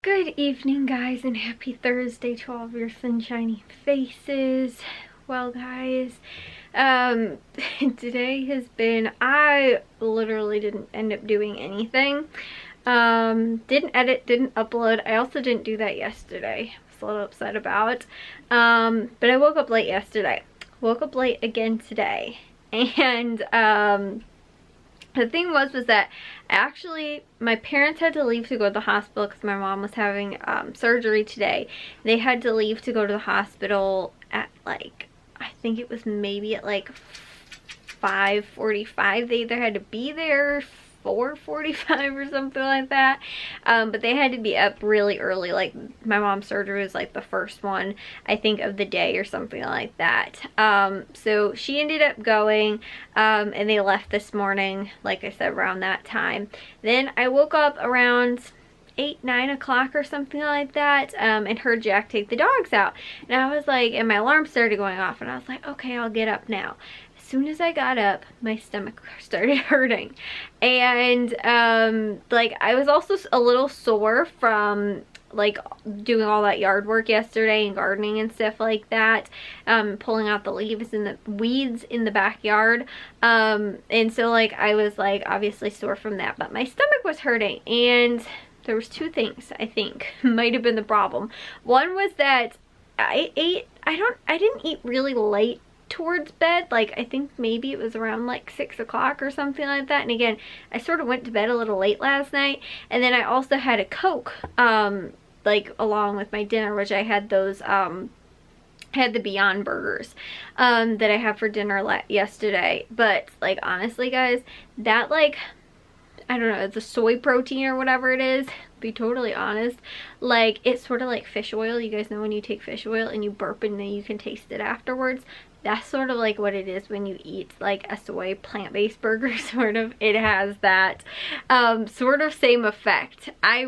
Good evening, guys, and happy Thursday to all of your sunshiny faces. Well, guys, today has been, I literally didn't end up doing anything. Didn't edit, didn't upload. I also didn't do that yesterday. I was a little upset about. But I woke up late yesterday. Woke up late again today. And, the thing was that actually my parents had to leave to go to the hospital because my mom was having surgery today. They had to leave to go to the hospital at like, I think it was maybe at like 5:45. They either had to be there 4:45 or something like that, but they had to be up really early. Like, my mom's surgery was like the first one, I think, of the day or something like that. So she ended up going, and they left this morning, like I said, around that time. Then I woke up around 8-9 o'clock or something like that, and heard Jack take the dogs out, and I was like, and my alarm started going off, and I was like, okay, I'll get up now. As soon as I got up, my stomach started hurting, and like, I was also a little sore from like doing all that yard work yesterday and gardening and stuff like that, pulling out the leaves and the weeds in the backyard, and so like I was like obviously sore from that, but my stomach was hurting, and there was two things I think might have been the problem. One was that I didn't eat really late towards bed. Like, I think maybe it was around like 6 o'clock or something like that. And again, I sort of went to bed a little late last night, and then I also had a Coke like along with my dinner, which I had those had the Beyond Burgers that I had for dinner yesterday. But like, honestly, guys, that, like, I don't know, it's a soy protein or whatever it is, to be totally honest, like, it's sort of like fish oil. You guys know when you take fish oil and you burp and then you can taste it afterwards? That's sort of like what it is when you eat like a soy plant-based burger, sort of. It has that sort of same effect. I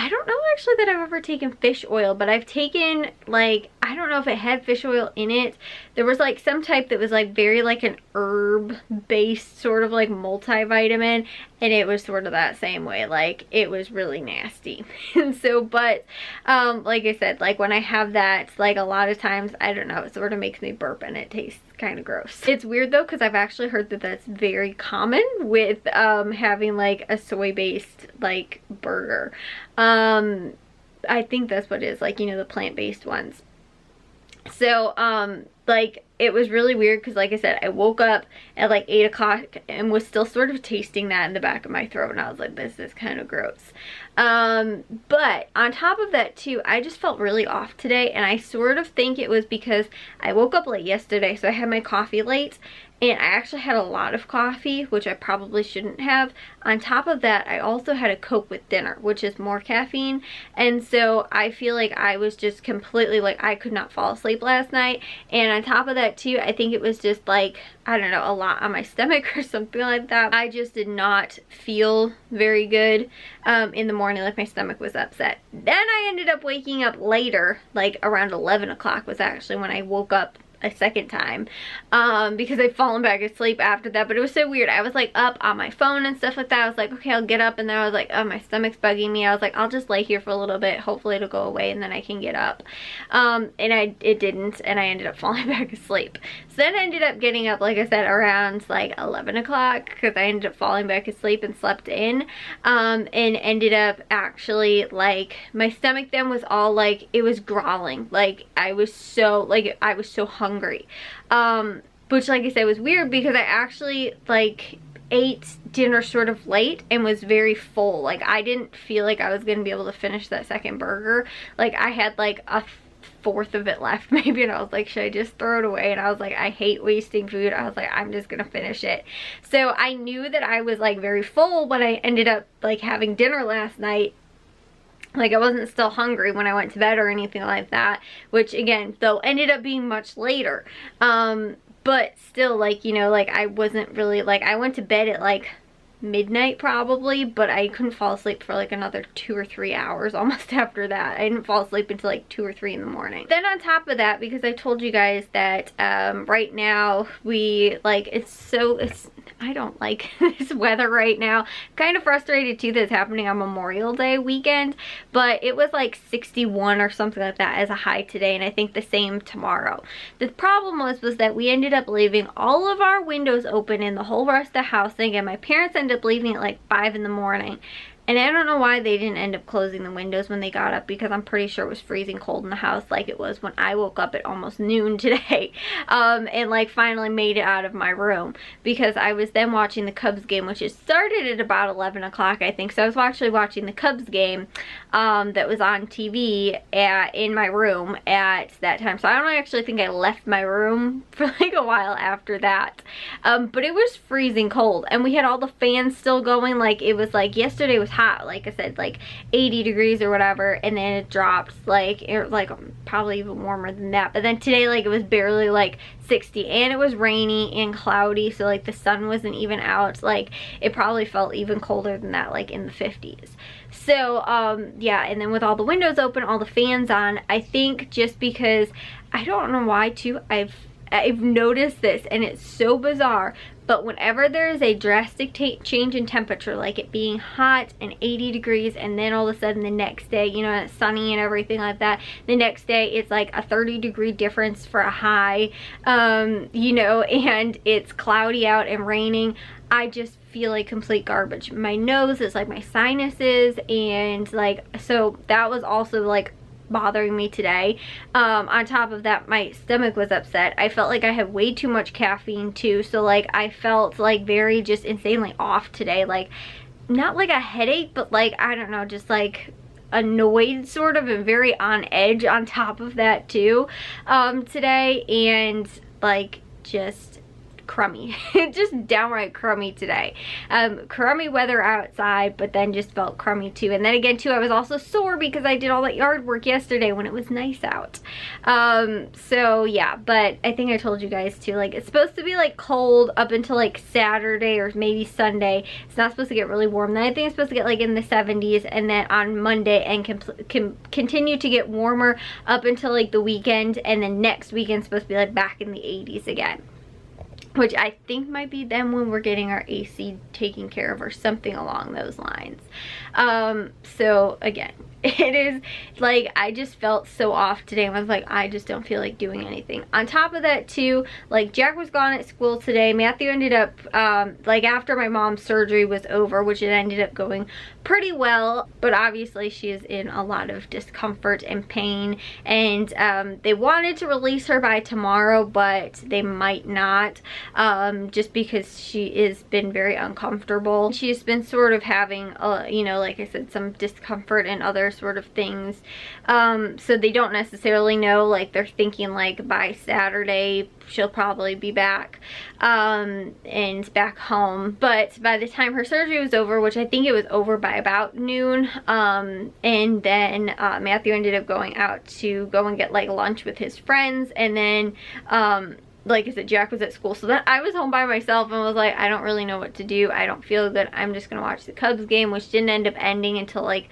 don't know actually that I've ever taken fish oil, but I've taken, like, I don't know if it had fish oil in it. There was like some type that was like very like an herb based sort of like multivitamin, and it was sort of that same way. Like, it was really nasty. And so, but like I said, like when I have that, like a lot of times, I don't know, it sort of makes me burp and it tastes kind of gross. It's weird though, because I've actually heard that that's very common with having like a soy based like burger. I think that's what it is, like, you know, the plant-based ones. So like, it was really weird because, like I said, I woke up at like 8 o'clock and was still sort of tasting that in the back of my throat, and I was like, this is kind of gross. But on top of that too, I just felt really off today, and I sort of think it was because I woke up late yesterday, so I had my coffee late, and I actually had a lot of coffee, which I probably shouldn't have. On top of that, I also had a Coke with dinner, which is more caffeine, and so I feel like I was just completely, like, I could not fall asleep last night. And on top of that too, I think it was just like, I don't know, a lot on my stomach or something like that. I just did not feel very good in the morning, like my stomach was upset. Then I ended up waking up later, like around 11 o'clock was actually when I woke up a second time, because I've fallen back asleep after that. But it was so weird. I was like up on my phone and stuff like that. I was like, okay, I'll get up, and then I was like, oh, my stomach's bugging me. I was like, I'll just lay here for a little bit, hopefully it'll go away, and then I can get up. And it didn't, and I ended up falling back asleep. So then I ended up getting up, like I said, around like 11 o'clock, because I ended up falling back asleep and slept in, and ended up actually, like, my stomach then was all like, it was growling. Like, I was so hungry, which, like I said, was weird because I actually like ate dinner sort of late and was very full. Like, I didn't feel like I was gonna be able to finish that second burger. Like, I had like a fourth of it left maybe, and I was like, should I just throw it away? And I was like, I hate wasting food. I was like, I'm just gonna finish it. So I knew that I was like very full when I ended up like having dinner last night. Like, I wasn't still hungry when I went to bed or anything like that, which again, though, ended up being much later. But still, like, you know, like, I wasn't really, like, I went to bed at like midnight probably, but I couldn't fall asleep for like another 2 or 3 hours almost after that. I didn't fall asleep until like 2 or 3 in the morning. Then on top of that, because I told you guys that right now we like, I don't like this weather right now. Kind of frustrated too that it's happening on Memorial Day weekend, but it was like 61 or something like that as a high today, and I think the same tomorrow. The problem was that we ended up leaving all of our windows open in the whole rest of the house. And again, my parents ended up leaving at like 5 in the morning. And I don't know why they didn't end up closing the windows when they got up, because I'm pretty sure it was freezing cold in the house like it was when I woke up at almost noon today. And like finally made it out of my room, because I was then watching the Cubs game, which it started at about 11 o'clock, I think. So I was actually watching the Cubs game that was on TV in my room at that time. So I don't actually think I left my room for like a while after that. But it was freezing cold, and we had all the fans still going. Like it was like yesterday was hot, like I said, like 80 degrees or whatever, and then it dropped like probably even warmer than that. But then today, like, it was barely like 60, and it was rainy and cloudy, so like the sun wasn't even out. Like it probably felt even colder than that, like in the 50s. So yeah, and then with all the windows open, all the fans on, I think just because I don't know why too, I've noticed this, and it's so bizarre, but whenever there is a drastic change in temperature, like it being hot and 80 degrees, and then all of a sudden the next day, you know, it's sunny and everything like that, the next day it's like a 30-degree difference for a high, you know, and it's cloudy out and raining, I just feel like complete garbage. My nose is like my sinuses, and like, so that was also like bothering me today. On top of that, my stomach was upset. I felt like I had way too much caffeine too, so like I felt like very just insanely off today. Like not like a headache, but like I don't know, just like annoyed sort of, and very on edge on top of that too today, and like just crummy. Just downright crummy today. Crummy weather outside, but then just felt crummy too. And then again too, I was also sore because I did all that yard work yesterday when it was nice out. So yeah, but I think I told you guys too, like it's supposed to be like cold up until like Saturday or maybe Sunday. It's not supposed to get really warm. Then I think it's supposed to get like in the 70s, and then on Monday and can continue to get warmer up until like the weekend, and then next weekend supposed to be like back in the 80s again, which I think might be then when we're getting our AC taken care of or something along those lines. So again, it is like I just felt so off today. I was like, I just don't feel like doing anything. On top of that too, like Jack was gone at school today. Matthew ended up like after my mom's surgery was over, which it ended up going pretty well, but obviously she is in a lot of discomfort and pain, and they wanted to release her by tomorrow, but they might not, just because she has been very uncomfortable. She's been sort of having you know, like I said, some discomfort and other sort of things, so they don't necessarily know. Like they're thinking like by Saturday she'll probably be back and back home, but by the time her surgery was over, which I think it was over by about noon, and then Matthew ended up going out to go and get like lunch with his friends, and then like I said, Jack was at school, so then I was home by myself and was like, I don't really know what to do. I don't feel good. I'm just gonna watch the Cubs game, which didn't end up ending until like,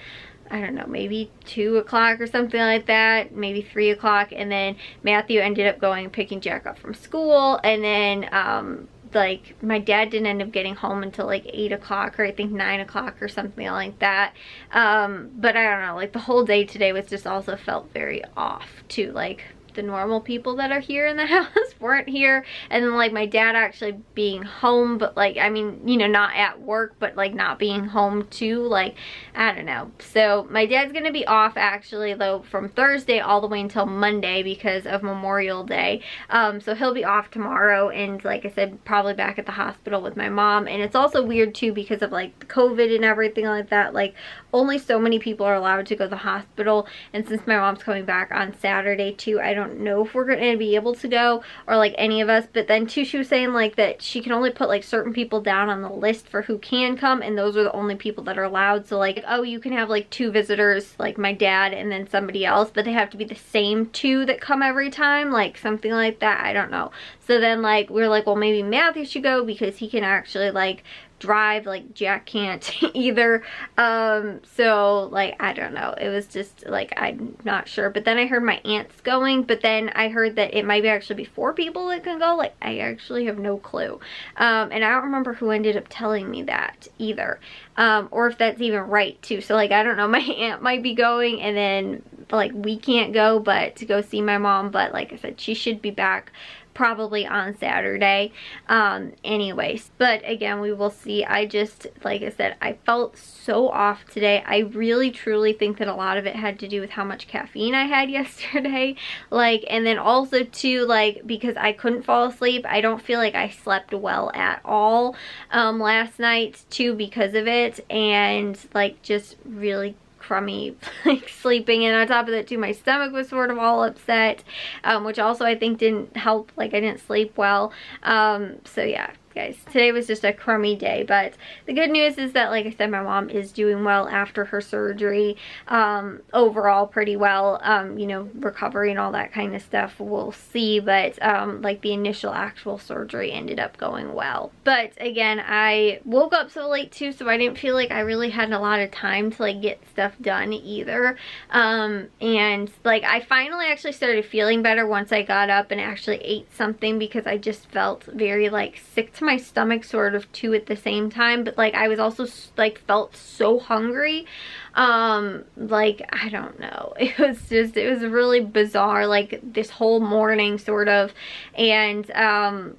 I don't know, maybe 2 o'clock or something like that, maybe 3 o'clock, and then Matthew ended up going and picking Jack up from school, and then like my dad didn't end up getting home until like 8 o'clock, or I think 9 o'clock or something like that. But I don't know, like the whole day today was just also felt very off too. Like the normal people that are here in the house weren't here, and then like my dad actually being home, but like, I mean, you know, not at work, but like not being home too, like I don't know. So my dad's gonna be off actually though from Thursday all the way until Monday because of Memorial Day, so he'll be off tomorrow, and like I said, probably back at the hospital with my mom. And it's also weird too because of like COVID and everything like that, like only so many people are allowed to go to the hospital, and since my mom's coming back on Saturday too, I don't know if we're gonna be able to go, or like any of us. But then too, she was saying like that she can only put like certain people down on the list for who can come, and those are the only people that are allowed. So like, oh, you can have like 2 visitors, like my dad and then somebody else, but they have to be the same 2 that come every time, like something like that. I don't know. So then like we're like, well, maybe Matthew should go because he can actually like drive, like Jack can't either. So like, I don't know, it was just like, I'm not sure. But then I heard my aunt's going, but then I heard that it might actually be 4 people that can go. Like, I actually have no clue. And I don't remember who ended up telling me that either, or if that's even right too. So like, I don't know, my aunt might be going, and then like we can't go but to go see my mom, but like I said, she should be back probably on Saturday anyways. But again, we will see. I just, like I said, I felt so off today. I really truly think that a lot of it had to do with how much caffeine I had yesterday, like, and then also too, like, because I couldn't fall asleep. I don't feel like I slept well at all last night too because of it, and like just really crummy like sleeping, and on top of that too, my stomach was sort of all upset, which also I think didn't help. Like, I didn't sleep well. So yeah, guys, today was just a crummy day. But the good news is that, like I said, my mom is doing well after her surgery, overall pretty well. You know, recovery and all that kind of stuff, we'll see. But like, the initial actual surgery ended up going well. But again, I woke up so late too, so I didn't feel like I really had a lot of time to like get stuff done either. And like, I finally actually started feeling better once I got up and actually ate something, because I just felt very like sick to my stomach sort of too at the same time. But like, I was also like felt so hungry. Like, I don't know, it was really bizarre, like this whole morning sort of. And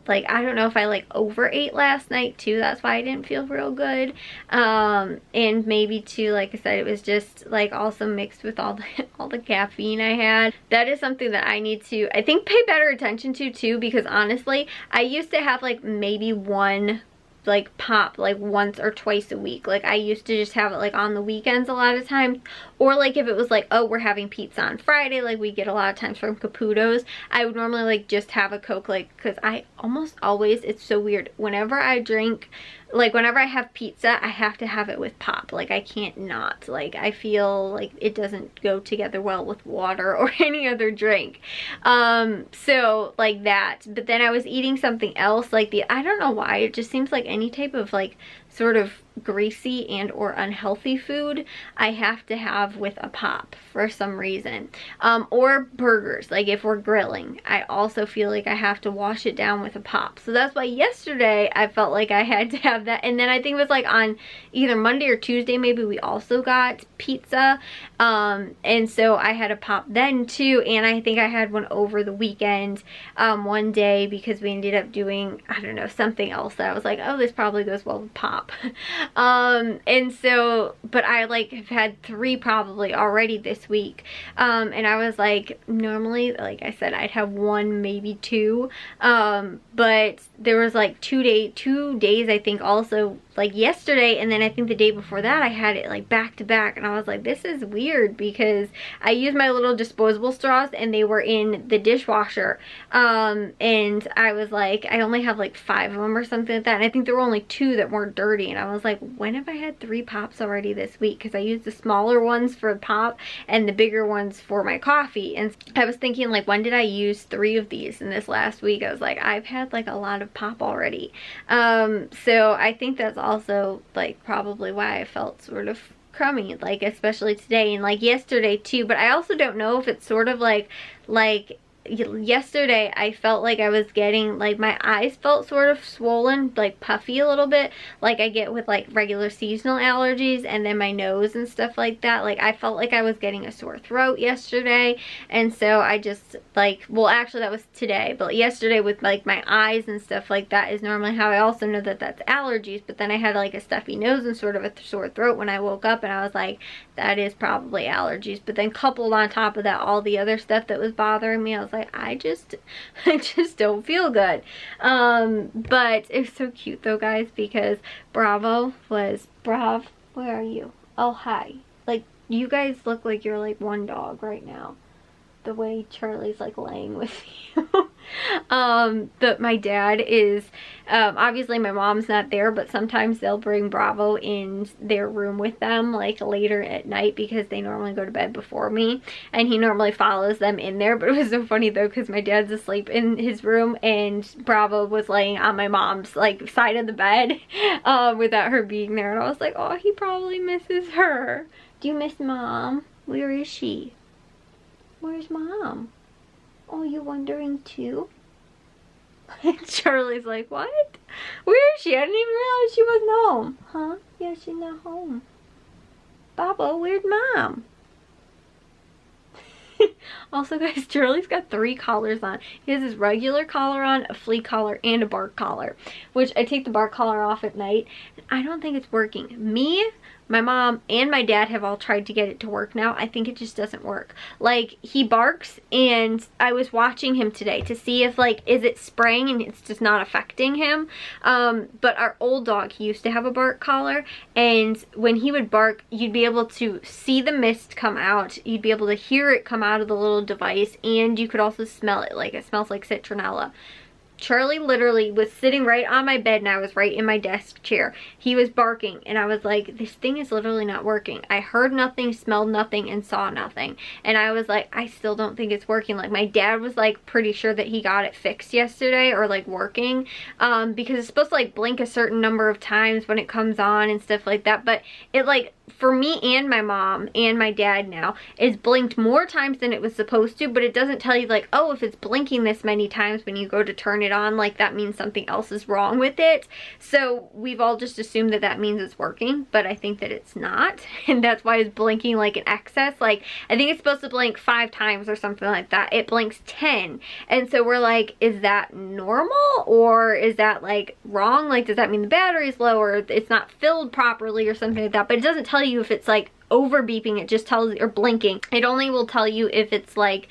like, I don't know if I like overate last night too, that's why I didn't feel real good. And maybe too, like I said, it was just like also mixed with all the caffeine I had. That is something that I need to, I think, pay better attention to too, because honestly, I used to have like maybe one like pop like once or twice a week. Like, I used to just have it like on the weekends a lot of times, or like if it was like, oh, we're having pizza on Friday, like we get a lot of times from Caputo's, I would normally like just have a Coke, like, because I almost always, it's so weird, whenever I drink, like whenever I have pizza, I have to have it with pop. Like, I can't not. Like, I feel like it doesn't go together well with water or any other drink. So like that. But then I was eating something else, like I don't know why, it just seems like any type of like sort of greasy and or unhealthy food I have to have with a pop for some reason. Or burgers, like if we're grilling, I also feel like I have to wash it down with a pop. So that's why yesterday I felt like I had to have that. And then I think it was like on either Monday or Tuesday maybe, we also got pizza, and so I had a pop then too. And I think I had one over the weekend one day, because we ended up doing, I don't know, something else that I was like, oh, this probably goes well with pop. And so, but I like have had 3 probably already this week, and I was like, normally, like I said, I'd have 1, maybe 2, but there was like 2 days I think also, like yesterday, and then I think the day before that I had it like back to back, and I was like, this is weird, because I used my little disposable straws and they were in the dishwasher, and I was like, I only have like 5 of them or something like that, and I think there were only 2 that weren't dirty, and I was like, when have I had 3 pops already this week? Because I used the smaller ones for pop and the bigger ones for my coffee. And I was thinking, like, when did I use 3 of these in this last week? I was like, I've had like a lot of pop already. So I think that's also like probably why I felt sort of crummy, like especially today and like yesterday too. But I also don't know if it's sort of like yesterday I felt like I was getting, like my eyes felt sort of swollen, like puffy a little bit, like I get with like regular seasonal allergies, and then my nose and stuff like that. Like, I felt like I was getting a sore throat yesterday, and so I just like, well, actually that was today, but yesterday with like my eyes and stuff like that is normally how I also know that that's allergies. But then I had like a stuffy nose and sort of a sore throat when I woke up, and I was like, that is probably allergies. But then coupled on top of that, all the other stuff that was bothering me, I was like, I just don't feel good. But it was so cute though, guys, because Brav, where are you? Oh, hi. Like, you guys look like you're like one dog right now, the way Charlie's like laying with you. But my dad is, obviously my mom's not there, but sometimes they'll bring Bravo in their room with them, like later at night, because they normally go to bed before me, and he normally follows them in there. But it was so funny though, because my dad's asleep in his room and Bravo was laying on my mom's like side of the bed, without her being there, and I was like, oh, he probably misses her. Do you miss Mom? Where is she? Where's Mom? Oh, you wondering too? Charlie's like, what? Where is she? I didn't even realize she wasn't home. Huh? Yeah, she's not home. Baba, where'd Mom? Also, guys, Charlie's got 3 collars on. He has his regular collar on, a flea collar, and a bark collar, which I take the bark collar off at night. I don't think it's working. Me, my mom, and my dad have all tried to get it to work now. I think it just doesn't work. Like, he barks, and I was watching him today to see if, like, is it spraying and it's just not affecting him. But our old dog, he used to have a bark collar, and when he would bark, you'd be able to see the mist come out. You'd be able to hear it come out of the little device, and you could also smell it. Like, it smells like citronella. Charlie literally was sitting right on my bed and I was right in my desk chair. He was barking and I was like, this thing is literally not working. I heard nothing, smelled nothing, and saw nothing. And I was like, I still don't think it's working. Like, my dad was like pretty sure that he got it fixed yesterday, or like working, because it's supposed to like blink a certain number of times when it comes on and stuff like that. But it, like, for me and my mom and my dad now, it's blinked more times than it was supposed to, but it doesn't tell you like, oh, if it's blinking this many times when you go to turn it on, like that means something else is wrong with it. So we've all just assumed that that means it's working, but I think that it's not, and that's why it's blinking like an excess. Like, I think it's supposed to blink 5 times or something like that. It blinks 10, and so we're like, is that normal, or is that like wrong? Like, does that mean the battery's low, or it's not filled properly or something like that? But it doesn't tell you if it's like over beeping. It just tells you, or blinking, it only will tell you if it's like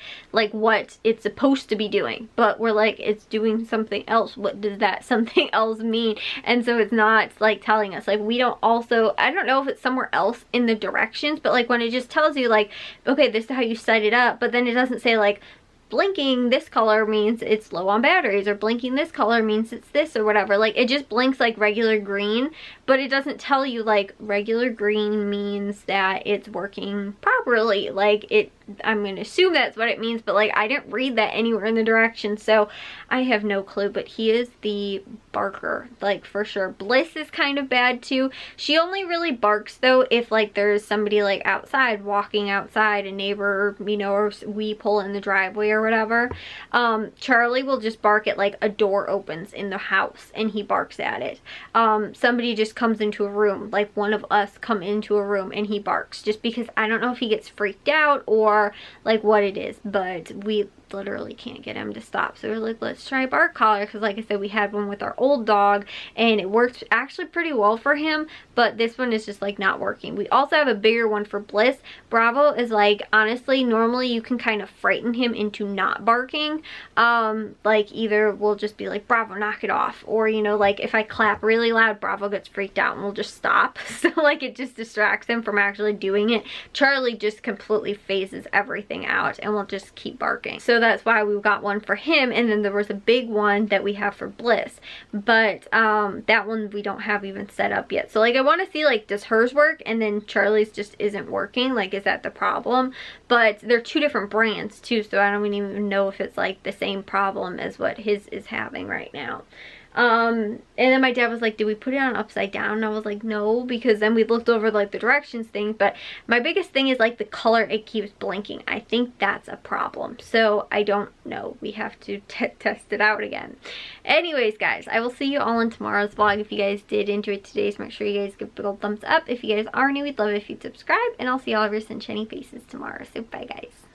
what it's supposed to be doing. But we're like, it's doing something else. What does that something else mean? And so it's not like telling us. Like, we don't also, I don't know if it's somewhere else in the directions, but like when it just tells you like, okay, this is how you set it up, but then it doesn't say like, blinking this color means it's low on batteries, or blinking this color means it's this, or whatever. Like, it just blinks like regular green, but it doesn't tell you like regular green means that it's working properly. Like, it, I'm gonna assume that's what it means, but like, I didn't read that anywhere in the directions, so I have no clue. But he is the barker, like, for sure. Bliss is kind of bad too. She only really barks though if like there's somebody like outside, walking outside, a neighbor, you know, or we pull in the driveway or whatever. Charlie will just bark at like a door opens in the house and he barks at it. Somebody just comes into a room, like one of us come into a room, and he barks, just because I don't know if he gets freaked out or like what it is, but we literally can't get him to stop. So we're like, let's try bark collar, because like I said, we had one with our old dog and it worked actually pretty well for him, but this one is just like not working. We also have a bigger one for Bliss. Bravo is like, honestly, normally you can kind of frighten him into not barking. Like, either we'll just be like, Bravo, knock it off, or you know, like if I clap really loud, Bravo gets freaked out and we'll just stop. So like, it just distracts him from actually doing it. Charlie just completely phases everything out and will just keep barking. So that's why we got one for him, and then there was a big one that we have for Bliss, but that one we don't have even set up yet. So like, I want to see like, does hers work, and then Charlie's just isn't working. Like, is that the problem? But they're 2 different brands too, so I don't even know if it's like the same problem as what his is having right now. And then my dad was like, did we put it on upside down? And I was like, no, because then we looked over like the directions thing. But my biggest thing is like the color, it keeps blinking. I think that's a problem. So I don't know. We have to test it out again. Anyways, guys, I will see you all in tomorrow's vlog. If you guys did enjoy today's, make sure you guys give a big old thumbs up. If you guys are new, we'd love it if you'd subscribe. And I'll see all of your sunshiny faces tomorrow. So bye, guys.